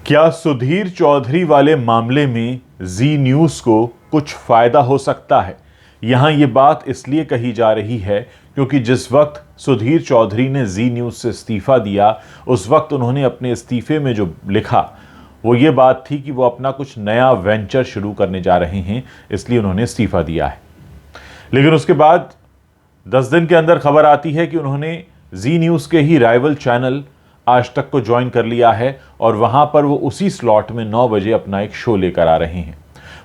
क्या सुधीर चौधरी वाले मामले में जी न्यूज़ को कुछ फायदा हो सकता है? यहां ये बात इसलिए कही जा रही है क्योंकि जिस वक्त सुधीर चौधरी ने जी न्यूज़ से इस्तीफा दिया, उस वक्त उन्होंने अपने इस्तीफे में जो लिखा वो ये बात थी कि वो अपना कुछ नया वेंचर शुरू करने जा रहे हैं, इसलिए उन्होंने इस्तीफा दिया है। लेकिन उसके बाद 10 दिन के अंदर खबर आती है कि उन्होंने जी न्यूज़ के ही राइवल चैनल आज तक को ज्वाइन कर लिया है और वहां पर वो उसी स्लॉट में 9 बजे अपना एक शो लेकर आ रहे हैं।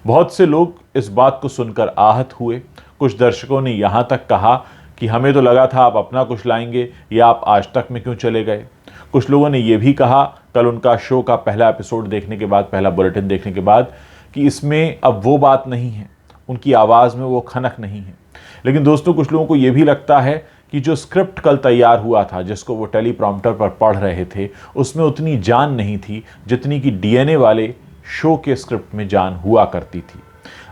बहुत से लोग इस बात को सुनकर आहत हुए। कुछ दर्शकों ने यहां तक कहा कि हमें तो लगा था आप अपना कुछ लाएंगे, या आप आज तक में क्यों चले गए। कुछ लोगों ने यह भी कहा कल उनका शो का पहला एपिसोड देखने के बाद, पहला बुलेटिन देखने के बाद, कि इसमें अब वो बात नहीं है, उनकी आवाज़ में वो खनक नहीं है। लेकिन दोस्तों, कुछ लोगों को यह भी लगता है कि जो स्क्रिप्ट कल तैयार हुआ था, जिसको वो टेलीप्रॉम्प्टर पर पढ़ रहे थे, उसमें उतनी जान नहीं थी जितनी कि डीएनए वाले शो के स्क्रिप्ट में जान हुआ करती थी।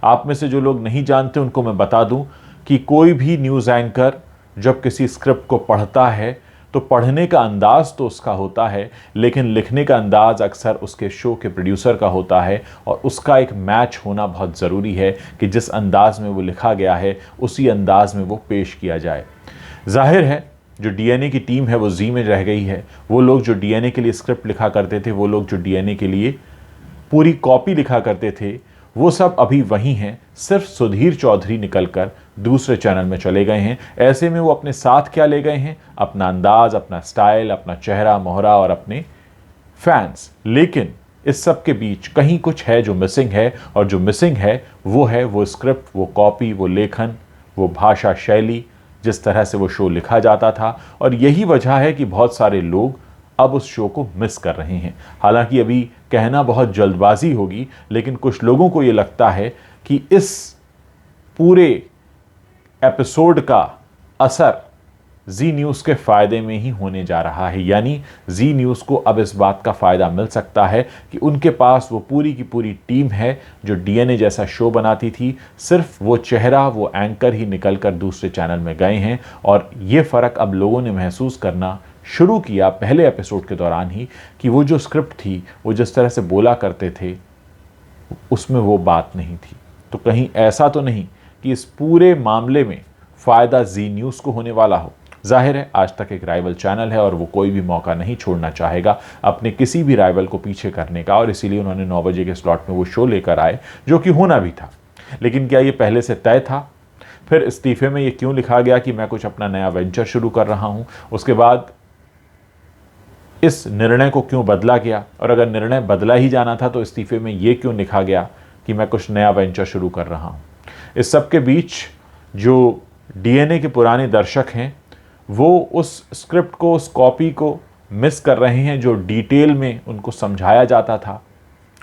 आप में से जो लोग नहीं जानते उनको मैं बता दूं कि कोई भी न्यूज़ एंकर जब किसी स्क्रिप्ट को पढ़ता है तो पढ़ने का अंदाज तो उसका होता है, लेकिन लिखने का अंदाज अक्सर उसके शो के प्रोड्यूसर का होता है, और उसका एक मैच होना बहुत ज़रूरी है कि जिस अंदाज में वो लिखा गया है उसी अंदाज में वो पेश किया जाए। जाहिर है जो डीएनए की टीम है वो जी में रह गई है। वो लोग जो डीएनए के लिए स्क्रिप्ट लिखा करते थे, वो लोग जो डीएनए के लिए पूरी कॉपी लिखा करते थे, वो सब अभी वही हैं। सिर्फ सुधीर चौधरी निकलकर दूसरे चैनल में चले गए हैं। ऐसे में वो अपने साथ क्या ले गए हैं? अपना अंदाज, अपना स्टाइल, अपना चेहरा मोहरा और अपने फैंस। लेकिन इस सब के बीच कहीं कुछ है जो मिसिंग है, और जो मिसिंग है वो स्क्रिप्ट, वो कॉपी, वो लेखन, वो भाषा शैली, जिस तरह से वो शो लिखा जाता था। और यही वजह है कि बहुत सारे लोग अब उस शो को मिस कर रहे हैं। हालांकि अभी कहना बहुत जल्दबाजी होगी, लेकिन कुछ लोगों को ये लगता है कि इस पूरे एपिसोड का असर जी न्यूज़ के फ़ायदे में ही होने जा रहा है। यानी जी न्यूज़ को अब इस बात का फ़ायदा मिल सकता है कि उनके पास वो पूरी की पूरी टीम है जो डीएनए जैसा शो बनाती थी। सिर्फ वो चेहरा, वो एंकर ही निकलकर दूसरे चैनल में गए हैं, और ये फ़र्क अब लोगों ने महसूस करना शुरू किया पहले एपिसोड के दौरान ही कि वो जो स्क्रिप्ट थी, वो जिस तरह से बोला करते थे, उसमें वो बात नहीं थी। तो कहीं ऐसा तो नहीं कि इस पूरे मामले में फ़ायदा जी न्यूज़ को होने वाला हो। जाहिर है आज तक एक राइवल चैनल है और वो कोई भी मौका नहीं छोड़ना चाहेगा अपने किसी भी राइवल को पीछे करने का, और इसीलिए उन्होंने 9 बजे के स्लॉट में वो शो लेकर आए, जो कि होना भी था। लेकिन क्या ये पहले से तय था? फिर इस्तीफे में ये क्यों लिखा गया कि मैं कुछ अपना नया वेंचर शुरू कर रहा हूं? उसके बाद इस निर्णय को क्यों बदला गया? और अगर निर्णय बदला ही जाना था तो इस्तीफे में ये क्यों लिखा गया कि मैं कुछ नया वेंचर शुरू कर रहा हूं? इस सब के बीच जो डीएनए के पुराने दर्शक हैं वो उस स्क्रिप्ट को, उस कॉपी को मिस कर रहे हैं जो डिटेल में उनको समझाया जाता था।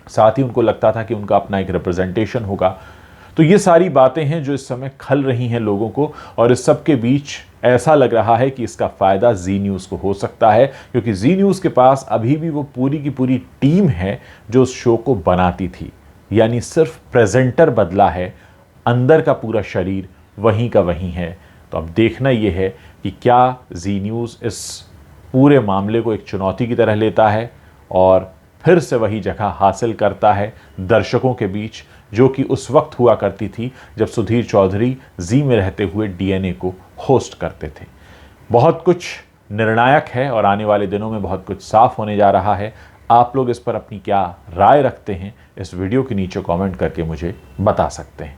साथ ही उनको लगता था कि उनका अपना एक रिप्रेजेंटेशन होगा। तो ये सारी बातें हैं जो इस समय खल रही हैं लोगों को, और इस सब के बीच ऐसा लग रहा है कि इसका फ़ायदा जी न्यूज़ को हो सकता है, क्योंकि जी न्यूज़ के पास अभी भी वो पूरी की पूरी टीम है जो उस शो को बनाती थी। यानी सिर्फ प्रेजेंटर बदला है, अंदर का पूरा शरीर वहीं का वहीं है। तो अब देखना यह है कि क्या जी न्यूज़ इस पूरे मामले को एक चुनौती की तरह लेता है और फिर से वही जगह हासिल करता है दर्शकों के बीच, जो कि उस वक्त हुआ करती थी जब सुधीर चौधरी जी में रहते हुए डीएनए को होस्ट करते थे। बहुत कुछ निर्णायक है और आने वाले दिनों में बहुत कुछ साफ होने जा रहा है। आप लोग इस पर अपनी क्या राय रखते हैं, इस वीडियो के नीचे कमेंट करके मुझे बता सकते हैं।